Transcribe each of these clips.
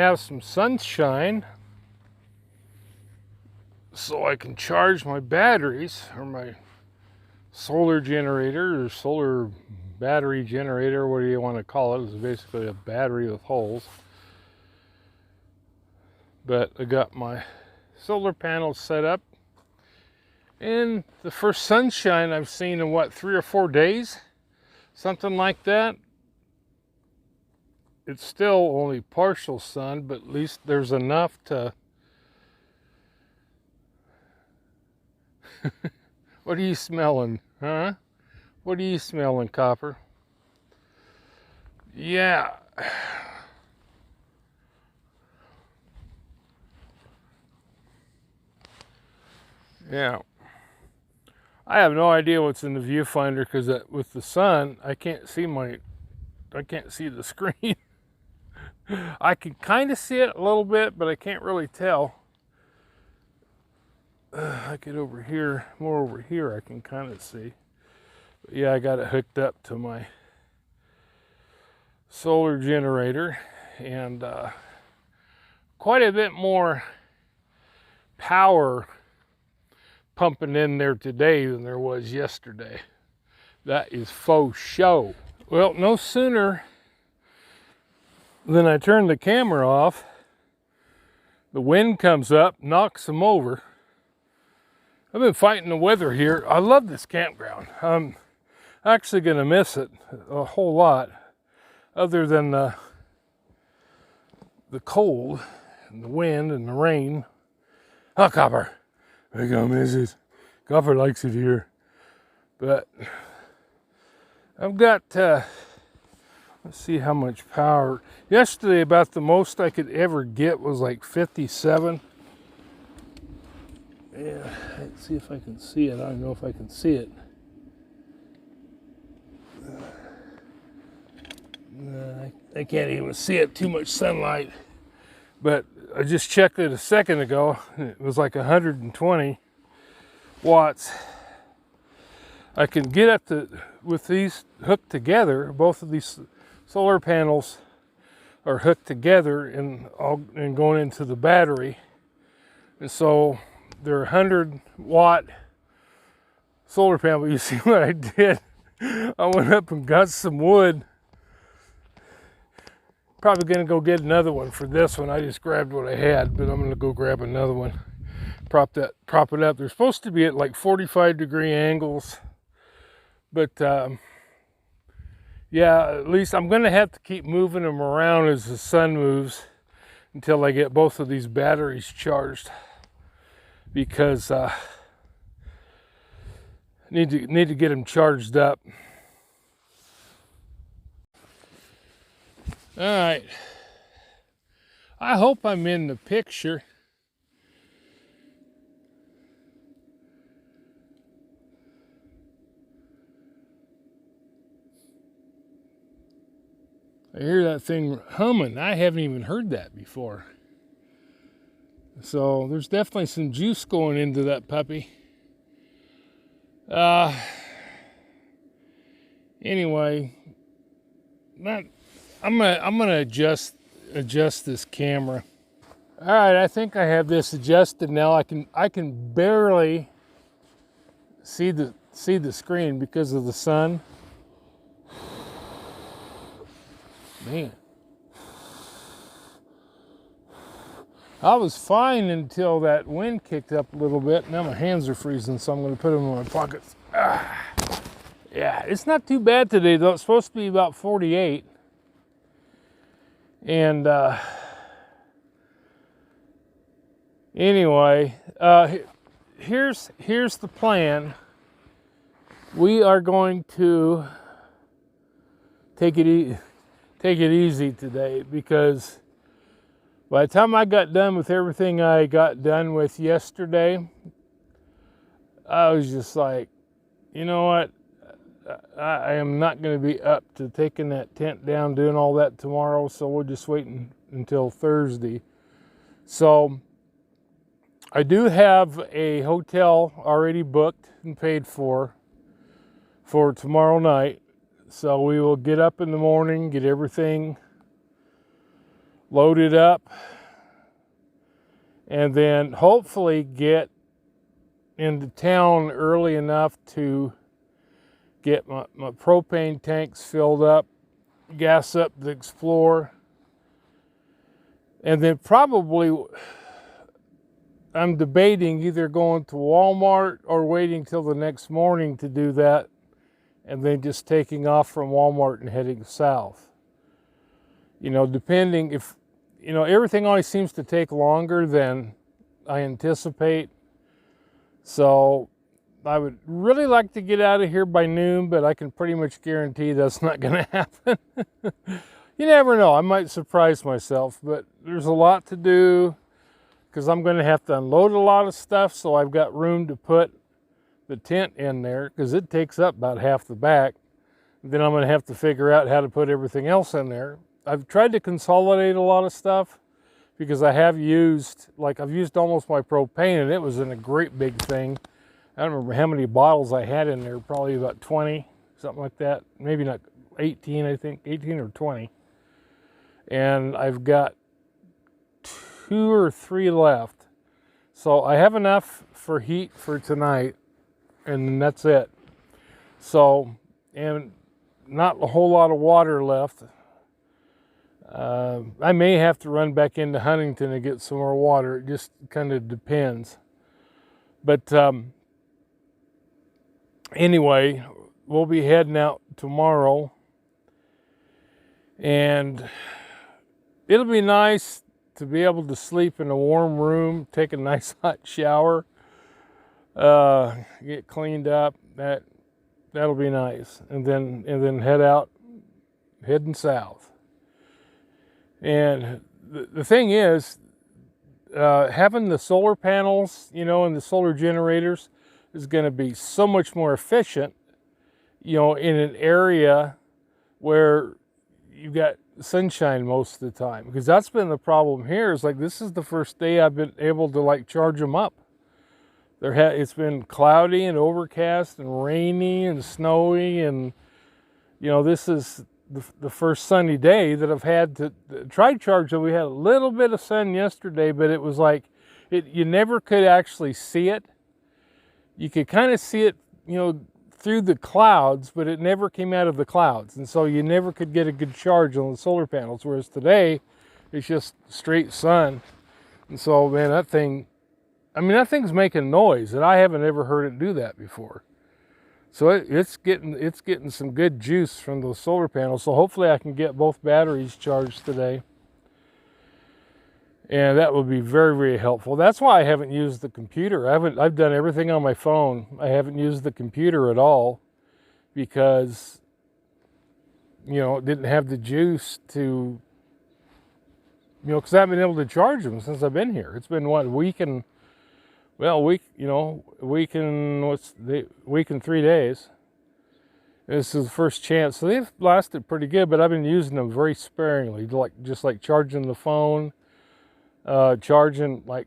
have some sunshine so I can charge my batteries, or my solar generator, or solar battery generator, what do you want to call it? It's basically a battery with holes. But I got my solar panels set up, and the first sunshine I've seen in what, 3 or 4 days, something like that. It's still only partial sun, but at least there's enough to what are you smelling, huh? What are you smelling, Copper? Yeah. Yeah. I have no idea what's in the viewfinder because with the sun, I can't see the screen. I can kind of see it a little bit, but I can't really tell. I get over here, more over here, I can kind of see. But yeah, I got it hooked up to my solar generator, and quite a bit more power pumping in there today than there was yesterday. That is faux show. Well, no sooner than I turn the camera off, the wind comes up, knocks them over. I've been fighting the weather here. I love this campground. I'm actually going to miss it a whole lot, other than the cold and the wind and the rain. Oh, Copper, I'm going to miss it. Copper likes it here. But I've got, let's see how much power. Yesterday, about the most I could ever get was like 57. Yeah, let's see if I can see it. I don't know if I can see it. I can't even see it, too much sunlight. But I just checked it a second ago. It was like 120 watts. I can get up to, with these hooked together, both of these solar panels are hooked together and going into the battery. And so they're 100 watt solar panel. But you see what I did? I went up and got some wood. Probably gonna go get another one for this one. I just grabbed what I had, but I'm gonna go grab another one. Prop it up. They're supposed to be at like 45-degree angles, but yeah, at least I'm gonna have to keep moving them around as the sun moves until I get both of these batteries charged, because need to get them charged up. All right. I hope I'm in the picture. I hear that thing humming. I haven't even heard that before. So there's definitely some juice going into that puppy. Anyway, I'm gonna adjust this camera. All right, I think I have this adjusted now. I can barely see the screen because of the sun. Man, I was fine until that wind kicked up a little bit. Now my hands are freezing, so I'm going to put them in my pockets. Yeah, it's not too bad today, though. It's supposed to be about 48. And anyway, here's the plan. We are going to take it easy today, because by the time I got done with everything I got done with yesterday, I was just like, you know what? I am not going to be up to taking that tent down, doing all that tomorrow, so we'll just wait until Thursday. So I do have a hotel already booked and paid for tomorrow night. So we will get up in the morning, get everything load it up, and then hopefully get into town early enough to get my propane tanks filled up, gas up the Explorer, and then probably I'm debating either going to Walmart or waiting till the next morning to do that, and then just taking off from Walmart and heading south. You know, depending if, you know, everything always seems to take longer than I anticipate. So I would really like to get out of here by noon, but I can pretty much guarantee that's not going to happen. You never know. I might surprise myself, but there's a lot to do because I'm going to have to unload a lot of stuff, so I've got room to put the tent in there because it takes up about half the back. Then I'm going to have to figure out how to put everything else in there. I've tried to consolidate a lot of stuff because I've used almost my propane, and it was in a great big thing. I don't remember how many bottles I had in there, probably about 20, something like that. Maybe not 18, I think, 18 or 20. And I've got 2 or 3 left. So I have enough for heat for tonight, and that's it. So, and not a whole lot of water left. I may have to run back into Huntington to get some more water. It just kind of depends. But anyway, we'll be heading out tomorrow, and it'll be nice to be able to sleep in a warm room, take a nice hot shower, get cleaned up. That'll be nice, and then heading south. And the thing is, having the solar panels, you know, and the solar generators is going to be so much more efficient, you know, in an area where you've got sunshine most of the time. Because that's been the problem here. Is like, this is the first day I've been able to like charge them up. It's been cloudy and overcast and rainy and snowy, and you know, this is the first sunny day that I've had to try to charge it. We had a little bit of sun yesterday, but it was like you never could actually see it. You could kind of see it, you know, through the clouds, but it never came out of the clouds, and so you never could get a good charge on the solar panels. Whereas today, it's just straight sun, and so man, that thing's making noise, and I haven't ever heard it do that before. So it's getting some good juice from those solar panels. So hopefully I can get both batteries charged today, and that would be very, very helpful. That's why I haven't used the computer. I've done everything on my phone. I haven't used the computer at all because, you know, it didn't have the juice to, you know, because I haven't been able to charge them since I've been here. It's been what, a week and 3 days. This is the first chance. So they've lasted pretty good, but I've been using them very sparingly, just like charging the phone, charging like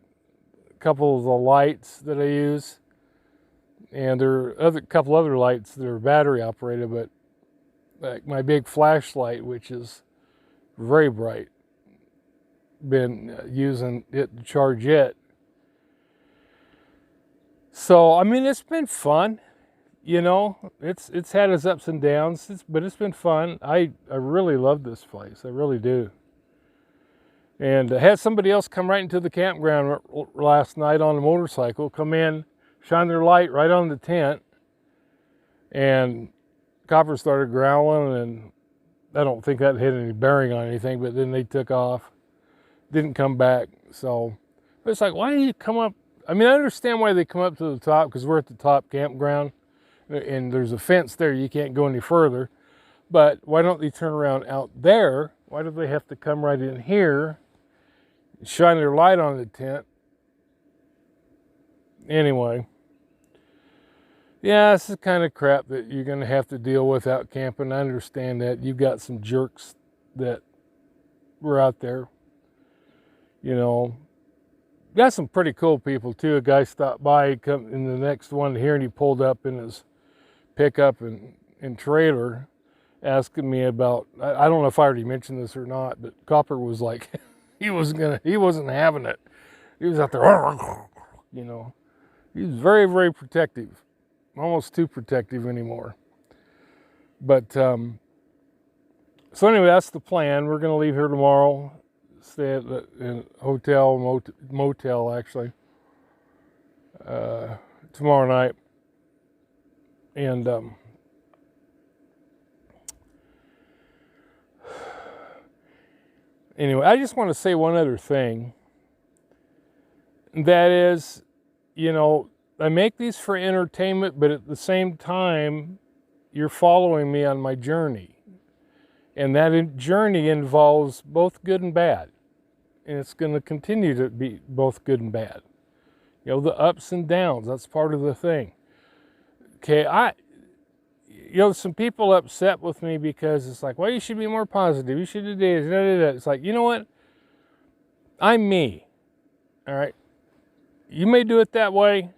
a couple of the lights that I use. And there are a couple other lights that are battery operated, but like my big flashlight, which is very bright, been using it to charge it. So, I mean, it's been fun, you know, it's had its ups and downs, but it's been fun. I really love this place. I really do. And I had somebody else come right into the campground last night on a motorcycle, come in, shine their light right on the tent, and Copper started growling, and I don't think that had any bearing on anything, but then they took off, didn't come back. So, but it's like, why did you come up? I mean, I understand why they come up to the top, because we're at the top campground and there's a fence there. You can't go any further. But why don't they turn around out there? Why do they have to come right in here, shine their light on the tent? Anyway, yeah, this is kind of crap that you're going to have to deal with out camping. I understand that. You've got some jerks that were out there, you know. Got some pretty cool people too. A guy stopped by, come in the next one here, and he pulled up in his pickup and trailer, asking me about. I don't know if I already mentioned this or not, but Copper was like, he wasn't having it. He was out there, you know. He was very, very protective, almost too protective anymore. But so anyway, that's the plan. We're going to leave here tomorrow, stay at a hotel, motel actually, tomorrow night. And anyway, I just want to say one other thing. That is, you know, I make these for entertainment, but at the same time, you're following me on my journey. And that journey involves both good and bad. And it's going to continue to be both good and bad. You know, the ups and downs, that's part of the thing. Okay, you know, some people upset with me because it's like, well, you should be more positive. You should do this, da. It's like, you know what? I'm me. All right? You may do it that way.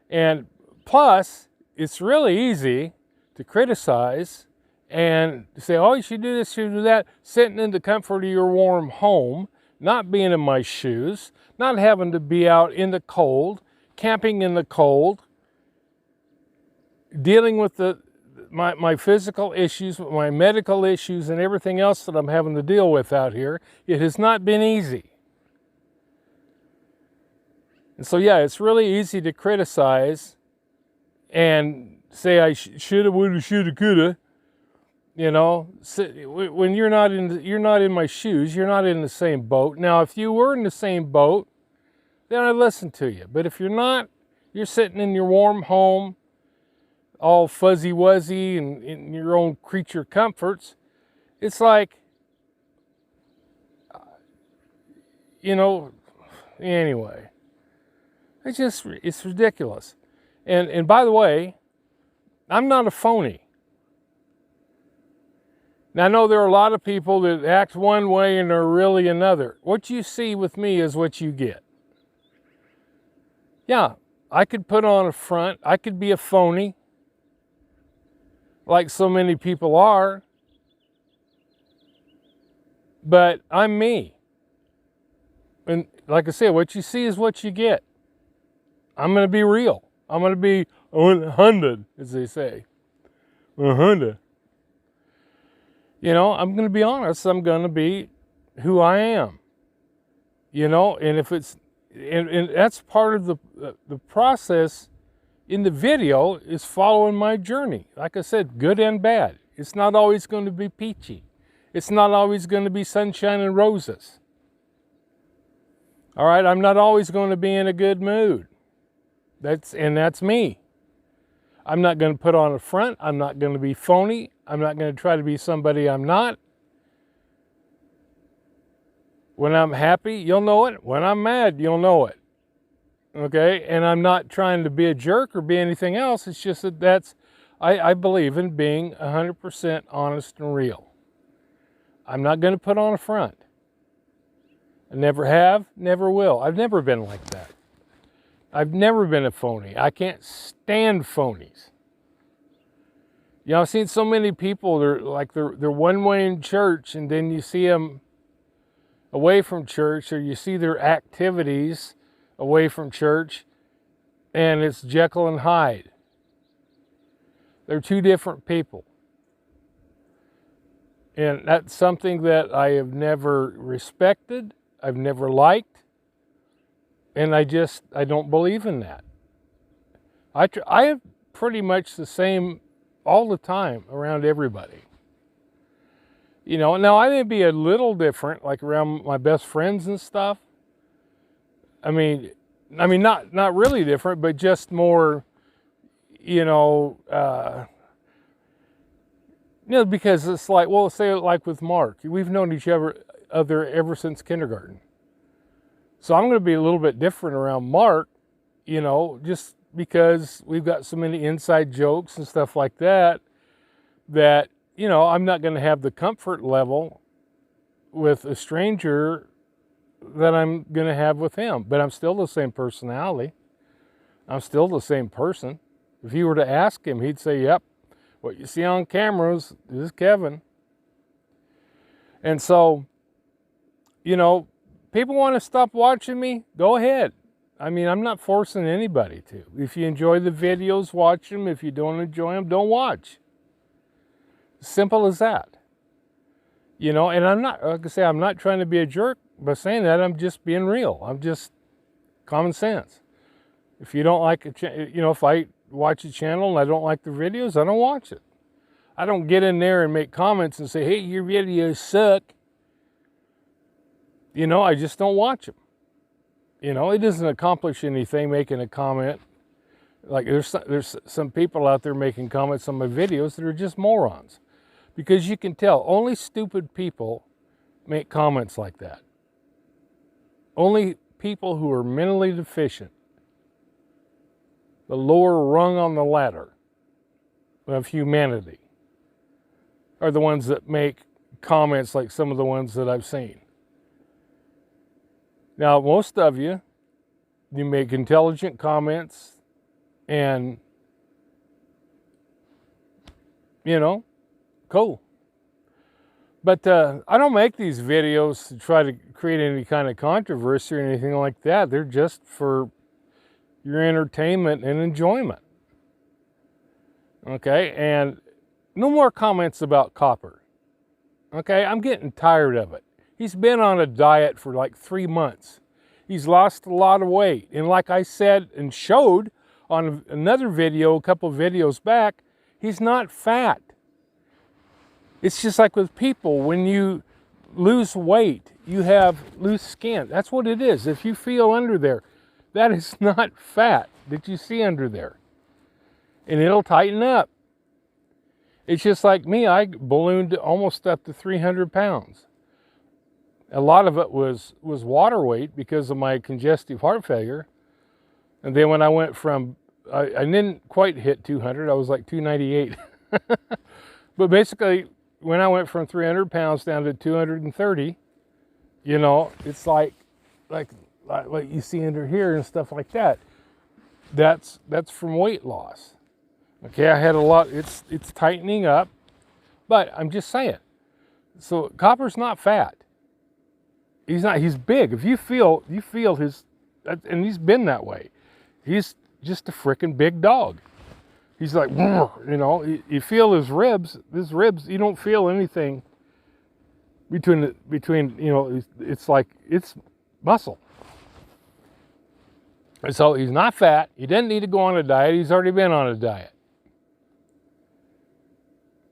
And plus, it's really easy to criticize and say, oh, you should do this, you should do that, sitting in the comfort of your warm home, not being in my shoes, not having to be out in the cold, camping in the cold, dealing with my physical issues, my medical issues, and everything else that I'm having to deal with out here. It has not been easy. And so, yeah, it's really easy to criticize and say I shoulda, woulda, shoulda, coulda. You know, when you're not in my shoes, you're not in the same boat. Now, if you were in the same boat, then I'd listen to you. But if you're not, you're sitting in your warm home, all fuzzy-wuzzy and in your own creature comforts. It's like, you know, anyway. It's ridiculous. And by the way, I'm not a phony. Now, I know there are a lot of people that act one way and are really another. What you see with me is what you get. Yeah, I could put on a front. I could be a phony, like so many people are. But I'm me. And like I said, what you see is what you get. I'm going to be real. I'm going to be 100, as they say. 100. You know, I'm going to be honest. I'm going to be who I am. You know, and if it's, and that's part of the process in the video is following my journey. Like I said, good and bad. It's not always going to be peachy. It's not always going to be sunshine and roses. All right, I'm not always going to be in a good mood. That's me. I'm not going to put on a front. I'm not going to be phony. I'm not going to try to be somebody I'm not. When I'm happy, you'll know it. When I'm mad, you'll know it. Okay? And I'm not trying to be a jerk or be anything else. It's just that I believe in being 100% honest and real. I'm not going to put on a front. I never have, never will. I've never been like that. I've never been a phony. I can't stand phonies. You know, I've seen so many people, they're one way in church, and then you see them away from church, or you see their activities away from church, and it's Jekyll and Hyde. They're two different people. And that's something that I have never respected, I've never liked, and I don't believe in that. I am pretty much the same all the time around everybody. You know, now I may be a little different, like around my best friends and stuff. I mean, not really different, but just more, because it's like, well, say like with Mark, we've known each other ever since kindergarten. So I'm going to be a little bit different around Mark, just because we've got so many inside jokes and stuff like that, I'm not going to have the comfort level with a stranger that I'm going to have with him. But I'm still the same personality. I'm still the same person. If you were to ask him, he'd say, yep, what you see on cameras is Kevin. And so, people want to stop watching me, go ahead. I mean, I'm not forcing anybody to. If you enjoy the videos, watch them. If you don't enjoy them, don't watch. Simple as that. You know, and I'm not, like I say, I'm not trying to be a jerk by saying that. I'm just being real. I'm just common sense. If you don't like if I watch a channel and I don't like the videos, I don't watch it. I don't get in there and make comments and say, hey, your videos suck. You know, I just don't watch them. You know, it doesn't accomplish anything making a comment. Like there's some people out there making comments on my videos that are just morons. Because you can tell, only stupid people make comments like that. Only people who are mentally deficient, the lower rung on the ladder of humanity, are the ones that make comments like some of the ones that I've seen. Now, most of you make intelligent comments and, you know, cool. But I don't make these videos to try to create any kind of controversy or anything like that. They're just for your entertainment and enjoyment. Okay, and no more comments about Copper. Okay, I'm getting tired of it. He's been on a diet for like 3 months. He's lost a lot of weight. And like I said and showed on another video, a couple of videos back, he's not fat. It's just like with people, when you lose weight, you have loose skin. That's what it is. If you feel under there, that is not fat that you see under there. And it'll tighten up. It's just like me, I ballooned almost up to 300 pounds. A lot of it was water weight because of my congestive heart failure. And then when I went from, I didn't quite hit 200, I was like 298. But basically, when I went from 300 pounds down to 230, you know, it's like you see under here and stuff like that. That's from weight loss. Okay, I had a lot, it's tightening up, but I'm just saying. So Copper's not fat. He's big. If you feel his, and he's been that way. He's just a freaking big dog. He's like, you know, you feel his ribs, you don't feel anything between, you know, it's like, it's muscle. And so he's not fat. He didn't need to go on a diet. He's already been on a diet.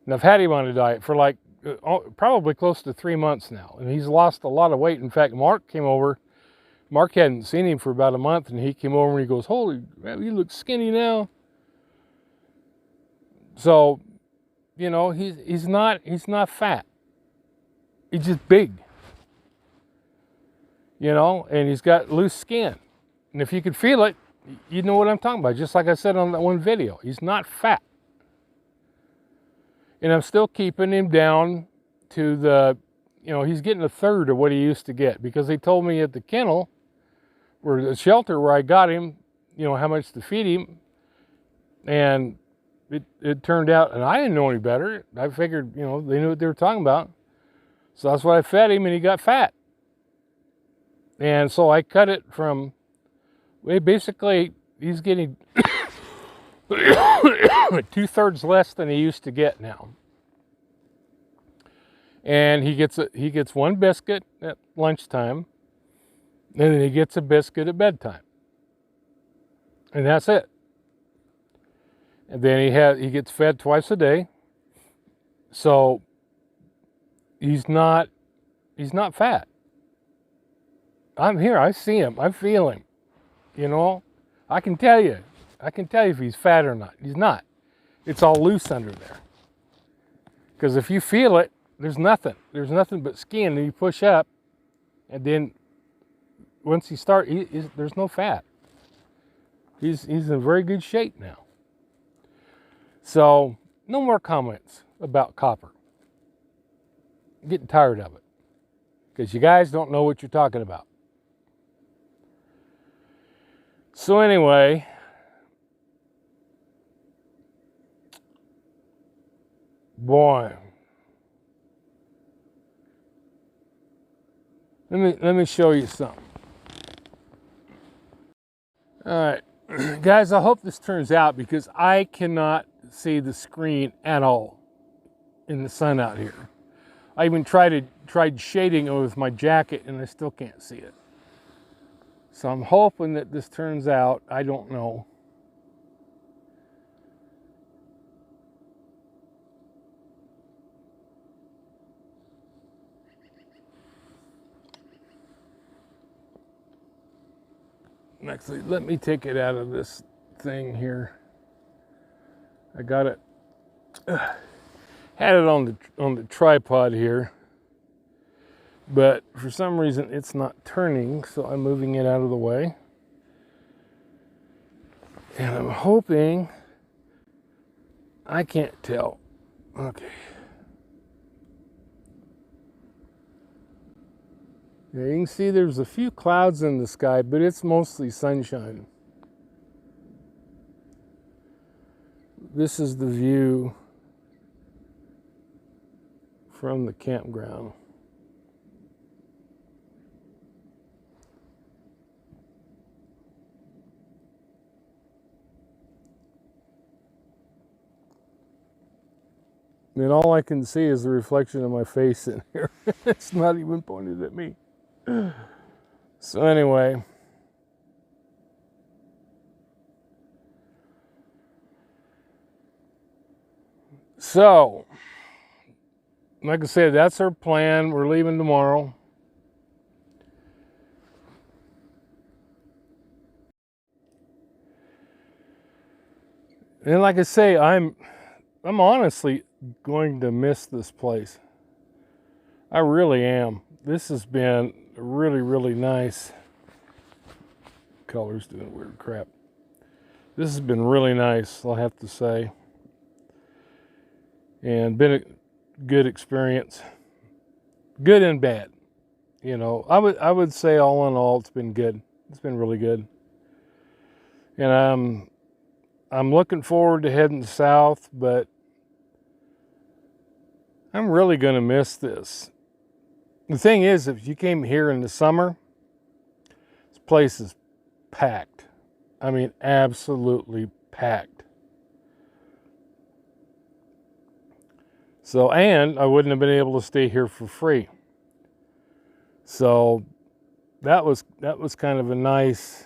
And I've had him on a diet for like probably close to 3 months now. And he's lost a lot of weight. In fact, Mark came over. Mark hadn't seen him for about a month. And he came over and he goes, holy man, you look skinny now. So, you know, he's not fat. He's just big. You know, and he's got loose skin. And if you could feel it, you know what I'm talking about. Just like I said on that one video, he's not fat. And I'm still keeping him down to the, you know, he's getting a third of what he used to get, because they told me at the kennel, or the shelter where I got him, you know, how much to feed him. And it turned out, and I didn't know any better. I figured, you know, they knew what they were talking about. So that's what I fed him, and he got fat. And so I cut it from, basically, he's getting 2/3 less than he used to get now. And he gets one biscuit at lunchtime, and then he gets a biscuit at bedtime. And that's it. And then he gets fed twice a day. So he's not fat. I'm here, I see him, I feel him. You know, I can tell you if he's fat or not. He's not. It's all loose under there. Because if you feel it, there's nothing but skin, and you push up, and then once you start, there's no fat. He's in very good shape now. So, no more comments about Copper. I'm getting tired of it. Because you guys don't know what you're talking about. So anyway, boy, Let me show you something. All right, guys, I hope this turns out because I cannot see the screen at all in the sun out here. I even tried shading it with my jacket and I still can't see it. So I'm hoping that this turns out. I don't know. Actually, let me take it out of this thing here. I got it. Had it on the tripod here, but for some reason it's not turning, so I'm moving it out of the way. And I'm hoping, I can't tell. Okay. Yeah, you can see there's a few clouds in the sky, but it's mostly sunshine. This is the view from the campground. And all I can see is the reflection of my face in here. It's not even pointed at me. So anyway. So, like I said, that's our plan. We're leaving tomorrow. And like I say, I'm honestly going to miss this place. I really am. This has been really, really nice. Color's doing weird crap. This has been really nice, I'll have to say. And been a good experience. Good and bad. You know, I would say all in all, it's been good. It's been really good. And I'm looking forward to heading south, but I'm really going to miss this. The thing is, if you came here in the summer, this place is packed. I mean, absolutely packed. So, and I wouldn't have been able to stay here for free. So that was kind of a nice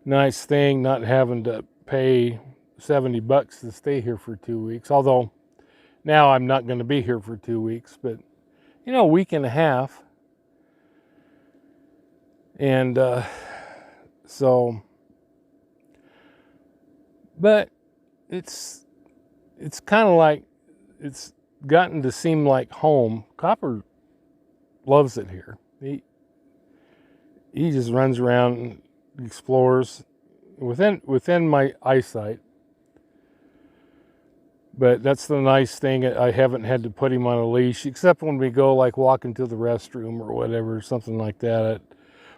thing, not having to pay $70 to stay here for 2 weeks. Although now I'm not going to be here for 2 weeks, but you know, a week and a half. And so, but it's kind of like, it's gotten to seem like home. Copper loves it here. He just runs around and explores within my eyesight. But that's the nice thing. I haven't had to put him on a leash, except when we go like walking to the restroom or whatever, something like that.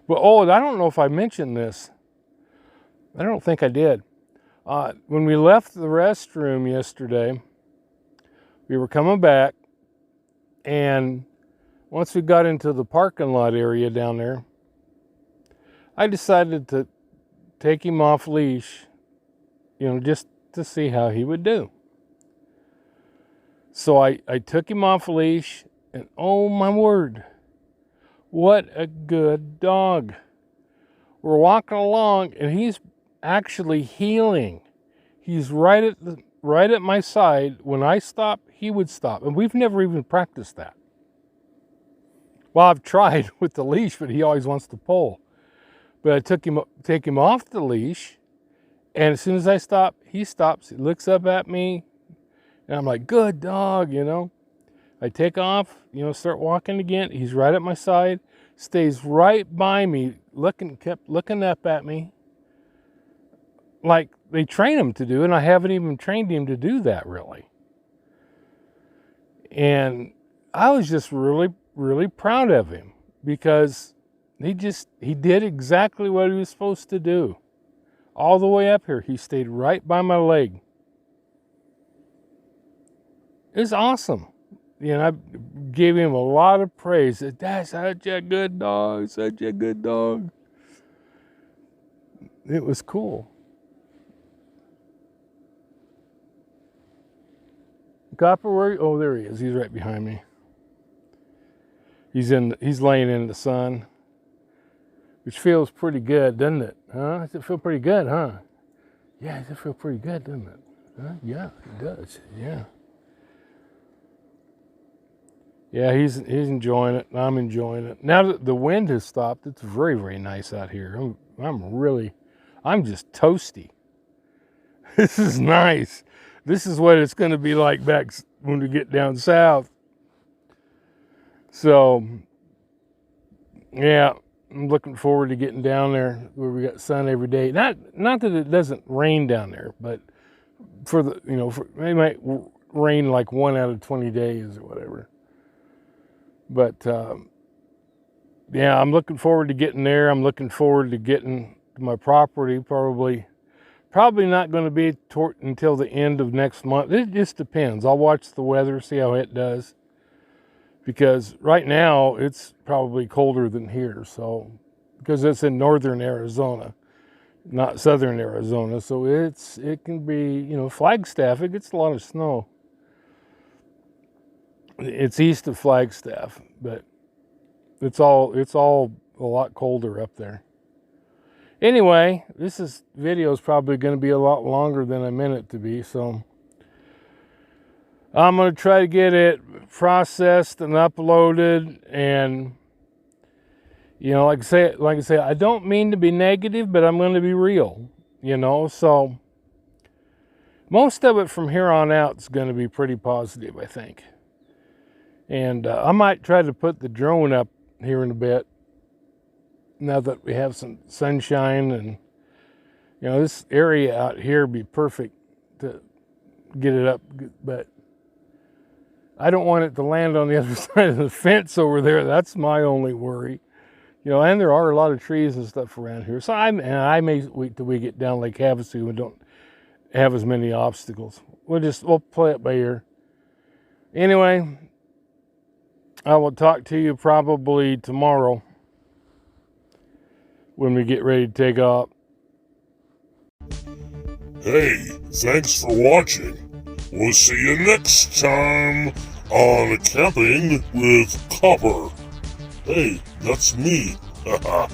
But I don't know if I mentioned this. I don't think I did. When we left the restroom yesterday, we were coming back, and once we got into the parking lot area down there, I decided to take him off leash, you know, just to see how he would do. So I took him off leash, and oh my word, what a good dog. We're walking along, and he's actually heeling. He's right at my side. When I stop, he would stop. And we've never even practiced that. Well, I've tried with the leash, but he always wants to pull. But I take him off the leash, and as soon as I stop, he stops. He looks up at me, and I'm like, good dog, you know. I take off, you know, start walking again. He's right at my side, stays right by me, kept looking up at me, like they train him to do, and I haven't even trained him to do that, really. And I was just really, really proud of him, because he did exactly what he was supposed to do. All the way up here, he stayed right by my leg. It's awesome. I gave him a lot of praise. That's such a good dog, such a good dog. It was cool. Copper, where? Oh, there he is. He's right behind me. He's laying in the sun, which feels pretty good, doesn't it? Huh? Does it feel pretty good, huh? Yeah, does it feel pretty good, doesn't it? Huh? Yeah, it does. Yeah. Yeah, he's enjoying it. I'm enjoying it. Now that the wind has stopped, it's very, very nice out here. I'm just toasty. This is nice. This is what it's going to be like back when we get down south. So, yeah, I'm looking forward to getting down there where we got sun every day. Not that it doesn't rain down there, but it might rain like 1 out of 20 days or whatever. But yeah, I'm looking forward to getting there. I'm looking forward to getting to my property. Probably not going to be until the end of next month. It just depends. I'll watch the weather, see how it does. Because right now it's probably colder than here. So because it's in northern Arizona, not southern Arizona, so it can be, Flagstaff. It gets a lot of snow. It's east of Flagstaff, but it's all a lot colder up there. Anyway, this video is probably going to be a lot longer than I meant it to be, so I'm going to try to get it processed and uploaded. And like I say, I don't mean to be negative, but I'm going to be real. So most of it from here on out is going to be pretty positive, I think. And I might try to put the drone up here in a bit, now that we have some sunshine. And this area out here would be perfect to get it up, but I don't want it to land on the other side of the fence over there. That's my only worry. And there are a lot of trees and stuff around here, so I may wait till we get down Lake Havasu and don't have as many obstacles. We'll play it by ear. Anyway, I will talk to you probably tomorrow when we get ready to take off. Hey, thanks for watching. We'll see you next time on Camping with Copper. Hey, that's me. Haha.